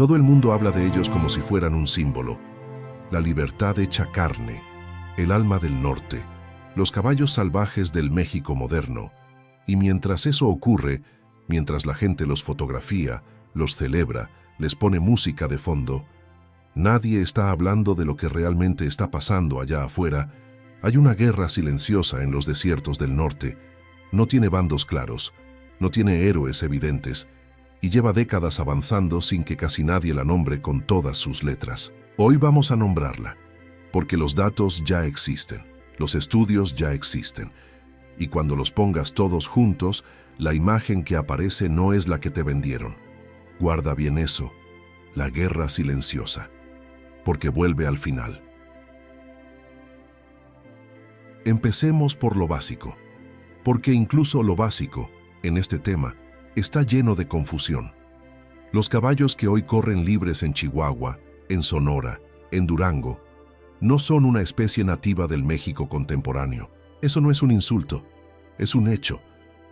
Todo el mundo habla de ellos como si fueran un símbolo. La libertad hecha carne, el alma del norte, los caballos salvajes del México moderno. Y mientras eso ocurre, mientras la gente los fotografía, los celebra, les pone música de fondo, nadie está hablando de lo que realmente está pasando allá afuera. Hay una guerra silenciosa en los desiertos del norte. No tiene bandos claros, no tiene héroes evidentes, y lleva décadas avanzando sin que casi nadie la nombre con todas sus letras. Hoy vamos a nombrarla, porque los datos ya existen, los estudios ya existen, y cuando los pongas todos juntos, la imagen que aparece no es la que te vendieron. Guarda bien eso, la guerra silenciosa, porque vuelve al final. Empecemos por lo básico, porque incluso lo básico, en este tema, está lleno de confusión. Los caballos que hoy corren libres en Chihuahua, en Sonora, en Durango, no son una especie nativa del México contemporáneo. Eso no es un insulto, es un hecho.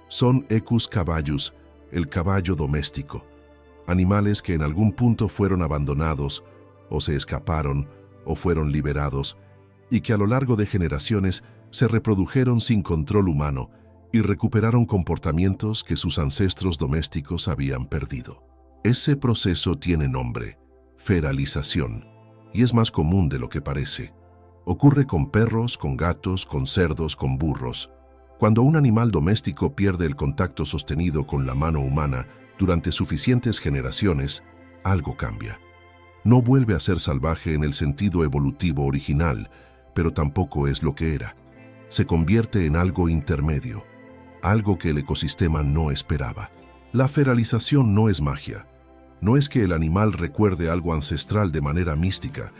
Son Equus caballus, el caballo doméstico. Animales que en algún punto fueron abandonados, o se escaparon, o fueron liberados, y que a lo largo de generaciones se reprodujeron sin control humano y recuperaron comportamientos que sus ancestros domésticos habían perdido. Ese proceso tiene nombre, feralización, y es más común de lo que parece. Ocurre con perros, con gatos, con cerdos, con burros. Cuando un animal doméstico pierde el contacto sostenido con la mano humana durante suficientes generaciones, algo cambia. No vuelve a ser salvaje en el sentido evolutivo original, pero tampoco es lo que era. Se convierte en algo intermedio, algo que el ecosistema no esperaba. La feralización no es magia. No es que el animal recuerde algo ancestral de manera mística,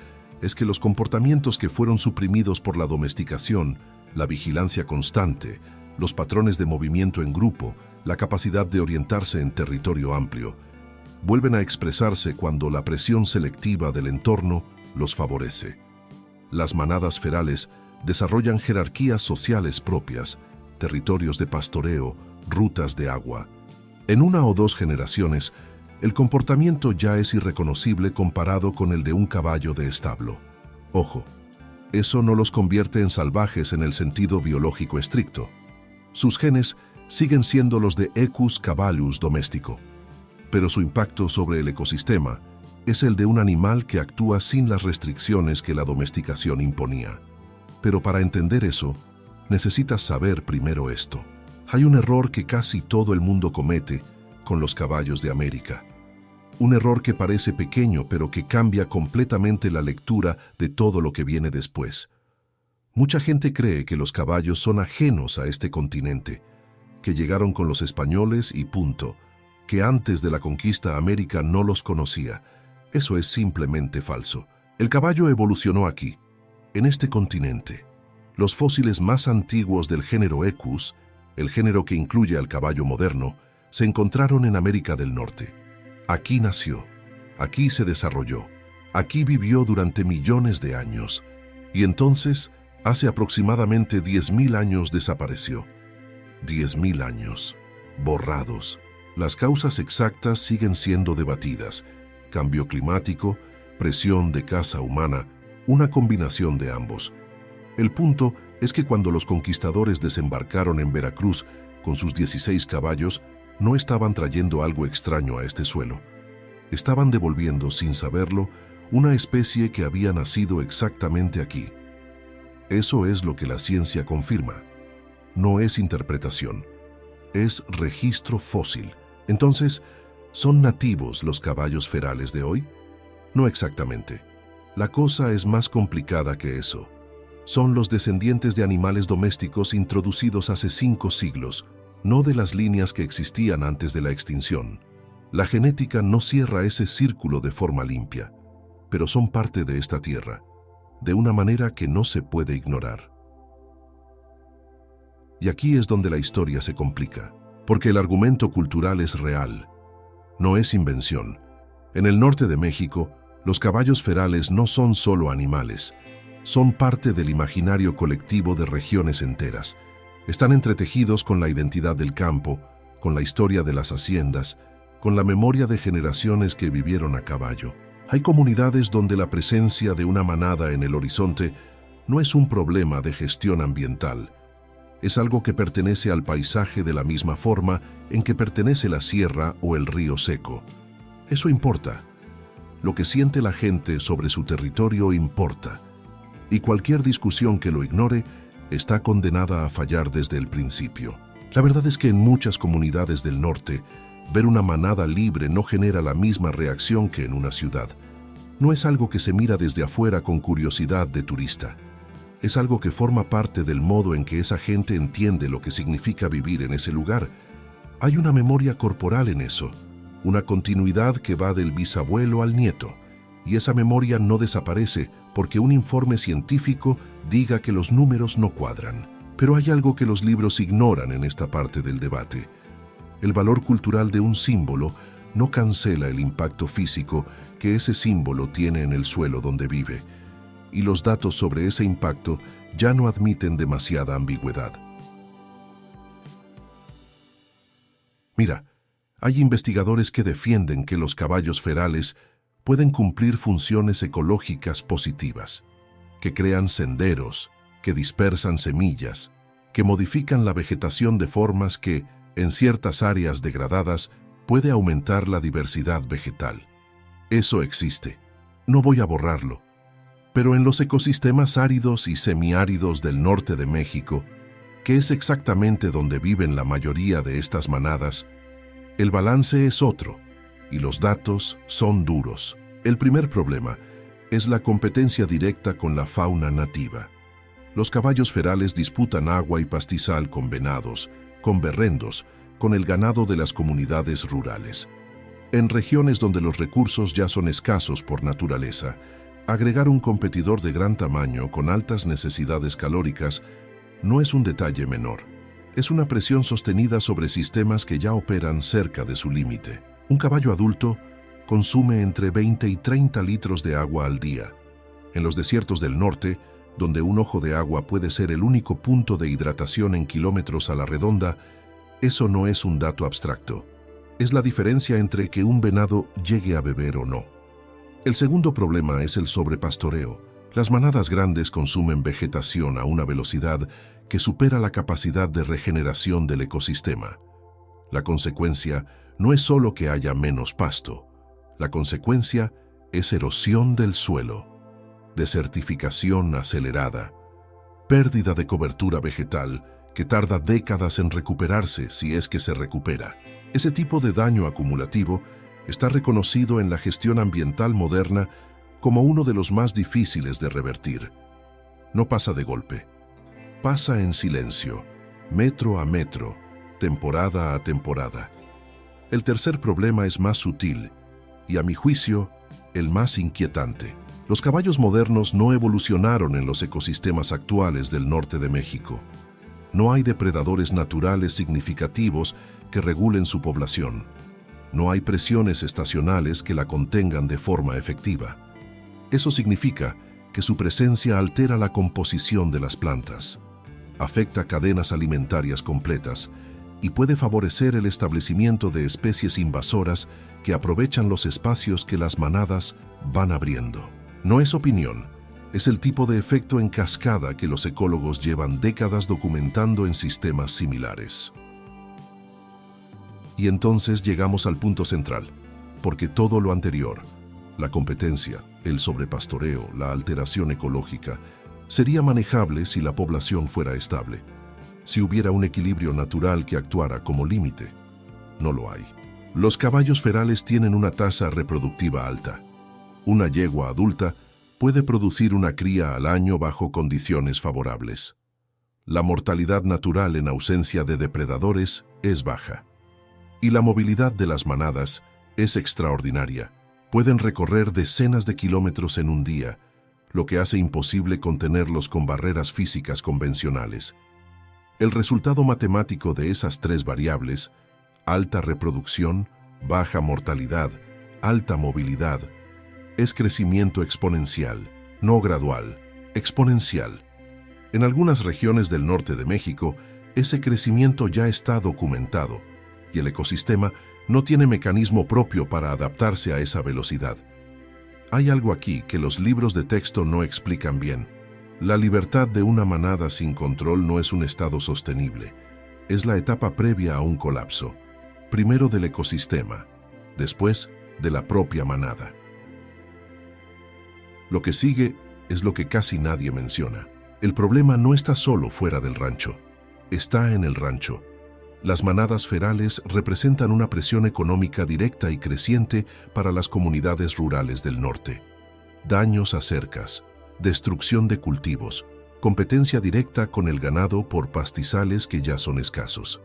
es que los comportamientos que fueron suprimidos por la domesticación, la vigilancia constante, los patrones de movimiento en grupo, la capacidad de orientarse en territorio amplio, vuelven a expresarse cuando la presión selectiva del entorno los favorece. Las manadas ferales desarrollan jerarquías sociales propias, territorios de pastoreo, rutas de agua. En una o dos generaciones, el comportamiento ya es irreconocible comparado con el de un caballo de establo. Ojo, eso no los convierte en salvajes en el sentido biológico estricto. Sus genes siguen siendo los de Equus caballus doméstico, pero su impacto sobre el ecosistema es el de un animal que actúa sin las restricciones que la domesticación imponía. Pero para entender eso, necesitas saber primero esto. Hay un error que casi todo el mundo comete con los caballos de América. Un error que parece pequeño, pero que cambia completamente la lectura de todo lo que viene después. Mucha gente cree que los caballos son ajenos a este continente, que llegaron con los españoles y punto, que antes de la conquista América no los conocía. Eso es simplemente falso. El caballo evolucionó aquí, en este continente. Los fósiles más antiguos del género Equus, el género que incluye al caballo moderno, se encontraron en América del Norte. Aquí nació, aquí se desarrolló, aquí vivió durante millones de años, y entonces, hace aproximadamente 10.000 años desapareció. 10.000 años, borrados. Las causas exactas siguen siendo debatidas. Cambio climático, presión de caza humana, una combinación de ambos. El punto es que cuando los conquistadores desembarcaron en Veracruz con sus 16 caballos, no estaban trayendo algo extraño a este suelo. Estaban devolviendo, sin saberlo, una especie que había nacido exactamente aquí. Eso es lo que la ciencia confirma. No es interpretación, es registro fósil. Entonces, ¿son nativos los caballos ferales de hoy? No exactamente. La cosa es más complicada que eso. Son los descendientes de animales domésticos introducidos hace 5 siglos, no de las líneas que existían antes de la extinción. La genética no cierra ese círculo de forma limpia, pero son parte de esta tierra, de una manera que no se puede ignorar. Y aquí es donde la historia se complica, porque el argumento cultural es real, no es invención. En el norte de México, los caballos ferales no son solo animales, son parte del imaginario colectivo de regiones enteras. Están entretejidos con la identidad del campo, con la historia de las haciendas, con la memoria de generaciones que vivieron a caballo. Hay comunidades donde la presencia de una manada en el horizonte no es un problema de gestión ambiental. Es algo que pertenece al paisaje de la misma forma en que pertenece la sierra o el río seco. Eso importa. Lo que siente la gente sobre su territorio importa. Y cualquier discusión que lo ignore está condenada a fallar desde el principio. La verdad es que en muchas comunidades del norte, ver una manada libre no genera la misma reacción que en una ciudad. No es algo que se mira desde afuera con curiosidad de turista. Es algo que forma parte del modo en que esa gente entiende lo que significa vivir en ese lugar. Hay una memoria corporal en eso, una continuidad que va del bisabuelo al nieto, y esa memoria no desaparece porque un informe científico diga que los números no cuadran. Pero hay algo que los libros ignoran en esta parte del debate. El valor cultural de un símbolo no cancela el impacto físico que ese símbolo tiene en el suelo donde vive, y los datos sobre ese impacto ya no admiten demasiada ambigüedad. Mira, hay investigadores que defienden que los caballos ferales pueden cumplir funciones ecológicas positivas, que crean senderos, que dispersan semillas, que modifican la vegetación de formas que, en ciertas áreas degradadas, puede aumentar la diversidad vegetal. Eso existe. No voy a borrarlo. Pero en los ecosistemas áridos y semiáridos del norte de México, que es exactamente donde viven la mayoría de estas manadas, el balance es otro, y los datos son duros. El primer problema es la competencia directa con la fauna nativa. Los caballos ferales disputan agua y pastizal con venados, con berrendos, con el ganado de las comunidades rurales. En regiones donde los recursos ya son escasos por naturaleza, agregar un competidor de gran tamaño con altas necesidades calóricas no es un detalle menor. Es una presión sostenida sobre sistemas que ya operan cerca de su límite. Un caballo adulto consume entre 20 y 30 litros de agua al día. En los desiertos del norte, donde un ojo de agua puede ser el único punto de hidratación en kilómetros a la redonda, eso no es un dato abstracto. Es la diferencia entre que un venado llegue a beber o no. El segundo problema es el sobrepastoreo. Las manadas grandes consumen vegetación a una velocidad que supera la capacidad de regeneración del ecosistema. La consecuencia no es solo que haya menos pasto. La consecuencia es erosión del suelo, desertificación acelerada, pérdida de cobertura vegetal que tarda décadas en recuperarse si es que se recupera. Ese tipo de daño acumulativo está reconocido en la gestión ambiental moderna como uno de los más difíciles de revertir. No pasa de golpe. Pasa en silencio, metro a metro, temporada a temporada. El tercer problema es más sutil y, a mi juicio, el más inquietante. Los caballos modernos no evolucionaron en los ecosistemas actuales del norte de México. No hay depredadores naturales significativos que regulen su población. No hay presiones estacionales que la contengan de forma efectiva. Eso significa que su presencia altera la composición de las plantas, afecta cadenas alimentarias completas y puede favorecer el establecimiento de especies invasoras que aprovechan los espacios que las manadas van abriendo. No es opinión, es el tipo de efecto en cascada que los ecólogos llevan décadas documentando en sistemas similares. Y entonces llegamos al punto central, porque todo lo anterior, la competencia, el sobrepastoreo, la alteración ecológica, sería manejable si la población fuera estable, si hubiera un equilibrio natural que actuara como límite. No lo hay. Los caballos ferales tienen una tasa reproductiva alta. Una yegua adulta puede producir una cría al año bajo condiciones favorables. La mortalidad natural en ausencia de depredadores es baja. Y la movilidad de las manadas es extraordinaria. Pueden recorrer decenas de kilómetros en un día, lo que hace imposible contenerlos con barreras físicas convencionales. El resultado matemático de esas tres variables, alta reproducción, baja mortalidad, alta movilidad, es crecimiento exponencial, no gradual, exponencial. En algunas regiones del norte de México, ese crecimiento ya está documentado y el ecosistema No tiene mecanismo propio para adaptarse a esa velocidad. Hay algo aquí que los libros de texto no explican bien. La libertad de una manada sin control no es un estado sostenible. Es la etapa previa a un colapso. Primero del ecosistema, después de la propia manada. Lo que sigue es lo que casi nadie menciona. El problema no está solo fuera del rancho. Está en el rancho. Las manadas ferales representan una presión económica directa y creciente para las comunidades rurales del norte. Daños a cercas, destrucción de cultivos, competencia directa con el ganado por pastizales que ya son escasos.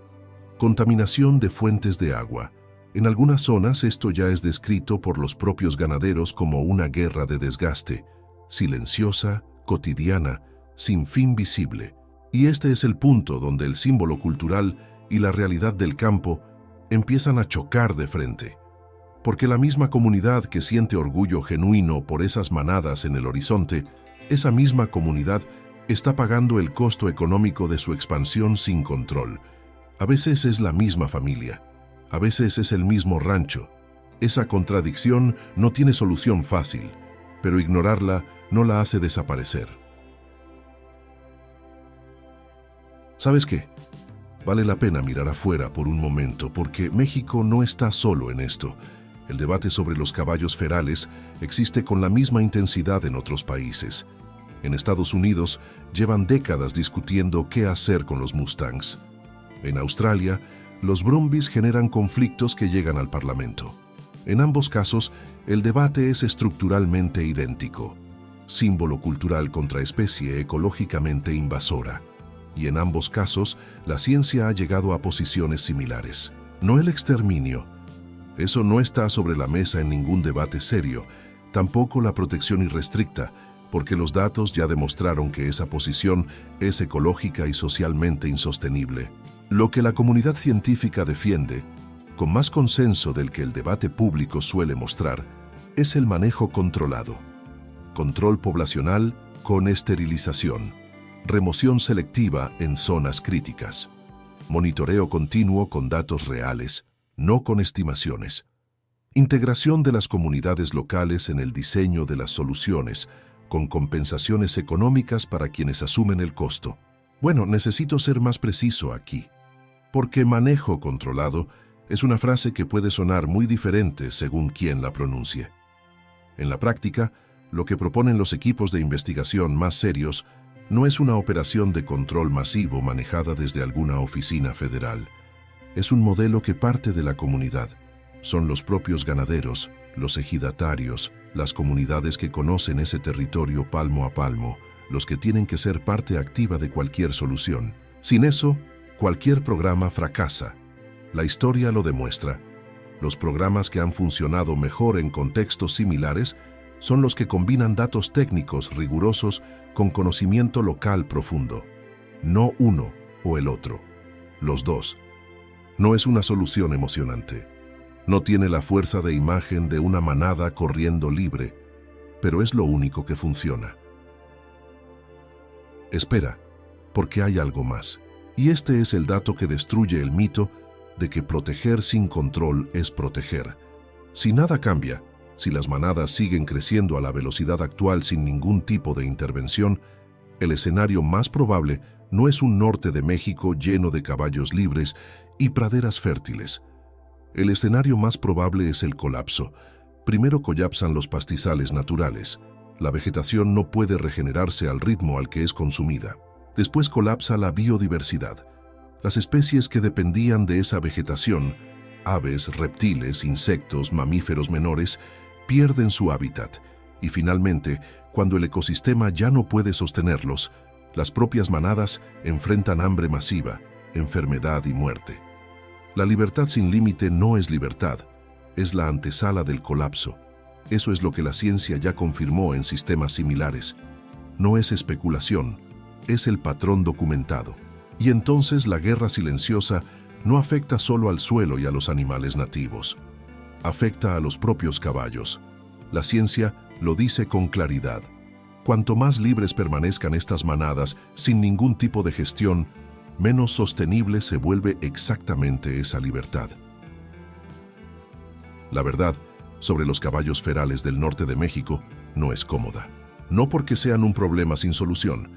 Contaminación de fuentes de agua. En algunas zonas esto ya es descrito por los propios ganaderos como una guerra de desgaste, silenciosa, cotidiana, sin fin visible. Y este es el punto donde el símbolo cultural y la realidad del campo empiezan a chocar de frente. Porque la misma comunidad que siente orgullo genuino por esas manadas en el horizonte, esa misma comunidad está pagando el costo económico de su expansión sin control. A veces es la misma familia, a veces es el mismo rancho. Esa contradicción no tiene solución fácil, pero ignorarla no la hace desaparecer. ¿Sabes qué? Vale la pena mirar afuera por un momento porque México no está solo en esto. El debate sobre los caballos ferales existe con la misma intensidad en otros países. En Estados Unidos llevan décadas discutiendo qué hacer con los Mustangs. En Australia, los Brumbies generan conflictos que llegan al Parlamento. En ambos casos, el debate es estructuralmente idéntico. Símbolo cultural contra especie ecológicamente invasora. Y en ambos casos, la ciencia ha llegado a posiciones similares. No el exterminio. Eso no está sobre la mesa en ningún debate serio, tampoco la protección irrestricta, porque los datos ya demostraron que esa posición es ecológica y socialmente insostenible. Lo que la comunidad científica defiende, con más consenso del que el debate público suele mostrar, es el manejo controlado. Control poblacional con esterilización. Remoción selectiva en zonas críticas. Monitoreo continuo con datos reales, no con estimaciones. Integración de las comunidades locales en el diseño de las soluciones, con compensaciones económicas para quienes asumen el costo. Bueno, necesito ser más preciso aquí, porque manejo controlado es una frase que puede sonar muy diferente según quien la pronuncie. En la práctica, lo que proponen los equipos de investigación más serios no es una operación de control masivo manejada desde alguna oficina federal. Es un modelo que parte de la comunidad. Son los propios ganaderos, los ejidatarios, las comunidades que conocen ese territorio palmo a palmo, los que tienen que ser parte activa de cualquier solución. Sin eso, cualquier programa fracasa. La historia lo demuestra. Los programas que han funcionado mejor en contextos similares son los que combinan datos técnicos rigurosos con conocimiento local profundo. No uno o el otro, los dos. No es una solución emocionante. No tiene la fuerza de imagen de una manada corriendo libre, pero es lo único que funciona. Espera, porque hay algo más. Y este es el dato que destruye el mito de que proteger sin control es proteger. Si nada cambia, si las manadas siguen creciendo a la velocidad actual sin ningún tipo de intervención, el escenario más probable no es un norte de México lleno de caballos libres y praderas fértiles. El escenario más probable es el colapso. Primero colapsan los pastizales naturales. La vegetación no puede regenerarse al ritmo al que es consumida. Después colapsa la biodiversidad. Las especies que dependían de esa vegetación, aves, reptiles, insectos, mamíferos menores, pierden su hábitat. Y finalmente, cuando el ecosistema ya no puede sostenerlos, las propias manadas enfrentan hambre masiva, enfermedad y muerte. La libertad sin límite no es libertad, es la antesala del colapso. Eso es lo que la ciencia ya confirmó en sistemas similares. No es especulación, es el patrón documentado. Y entonces la guerra silenciosa no afecta solo al suelo y a los animales nativos. Afecta a los propios caballos. La ciencia lo dice con claridad. Cuanto más libres permanezcan estas manadas sin ningún tipo de gestión, menos sostenible se vuelve exactamente esa libertad. La verdad, sobre los caballos ferales del norte de México, no es cómoda. No porque sean un problema sin solución,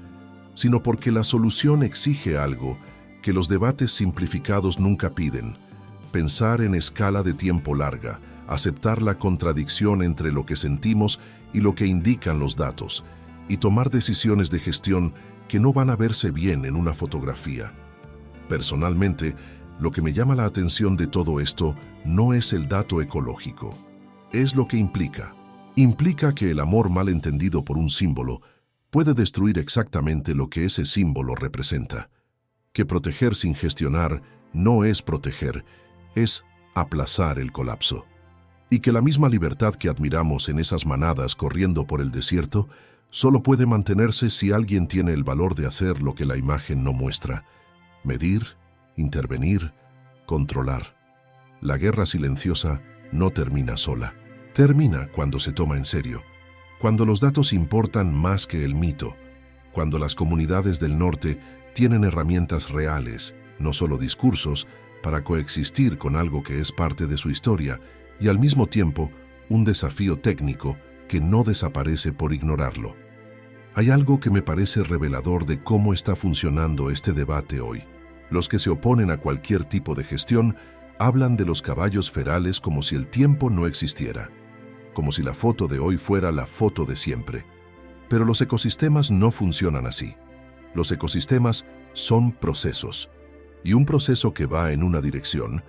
sino porque la solución exige algo que los debates simplificados nunca piden: pensar en escala de tiempo larga, aceptar la contradicción entre lo que sentimos y lo que indican los datos, y tomar decisiones de gestión que no van a verse bien en una fotografía. Personalmente, lo que me llama la atención de todo esto no es el dato ecológico, es lo que implica. Implica que el amor mal entendido por un símbolo puede destruir exactamente lo que ese símbolo representa. Que proteger sin gestionar no es proteger, es aplazar el colapso. Y que la misma libertad que admiramos en esas manadas corriendo por el desierto solo puede mantenerse si alguien tiene el valor de hacer lo que la imagen no muestra: medir, intervenir, controlar. La guerra silenciosa no termina sola. Termina cuando se toma en serio, cuando los datos importan más que el mito, cuando las comunidades del norte tienen herramientas reales, no solo discursos, para coexistir con algo que es parte de su historia y al mismo tiempo un desafío técnico que no desaparece por ignorarlo. Hay algo que me parece revelador de cómo está funcionando este debate hoy. Los que se oponen a cualquier tipo de gestión hablan de los caballos ferales como si el tiempo no existiera, como si la foto de hoy fuera la foto de siempre. Pero los ecosistemas no funcionan así. Los ecosistemas son procesos, y un proceso que va en una dirección: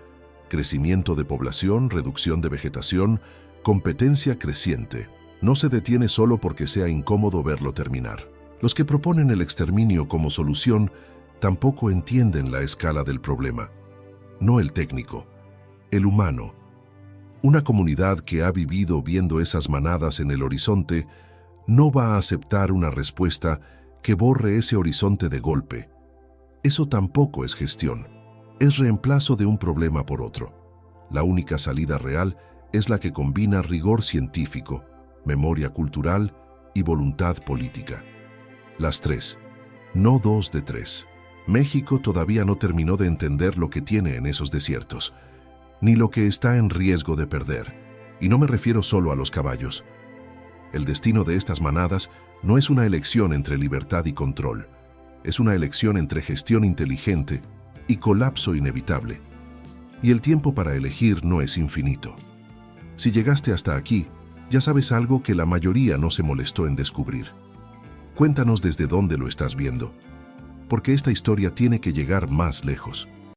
crecimiento de población, reducción de vegetación, competencia creciente, no se detiene solo porque sea incómodo verlo terminar. Los que proponen el exterminio como solución tampoco entienden la escala del problema. No el técnico, el humano. Una comunidad que ha vivido viendo esas manadas en el horizonte no va a aceptar una respuesta que borre ese horizonte de golpe. Eso tampoco es gestión, es reemplazo de un problema por otro. La única salida real es la que combina rigor científico, memoria cultural y voluntad política. Las tres, no dos de tres. México todavía no terminó de entender lo que tiene en esos desiertos, ni lo que está en riesgo de perder. Y no me refiero solo a los caballos. El destino de estas manadas no es una elección entre libertad y control. Es una elección entre gestión inteligente y colapso inevitable. Y el tiempo para elegir no es infinito. Si llegaste hasta aquí, ya sabes algo que la mayoría no se molestó en descubrir. Cuéntanos desde dónde lo estás viendo, porque esta historia tiene que llegar más lejos.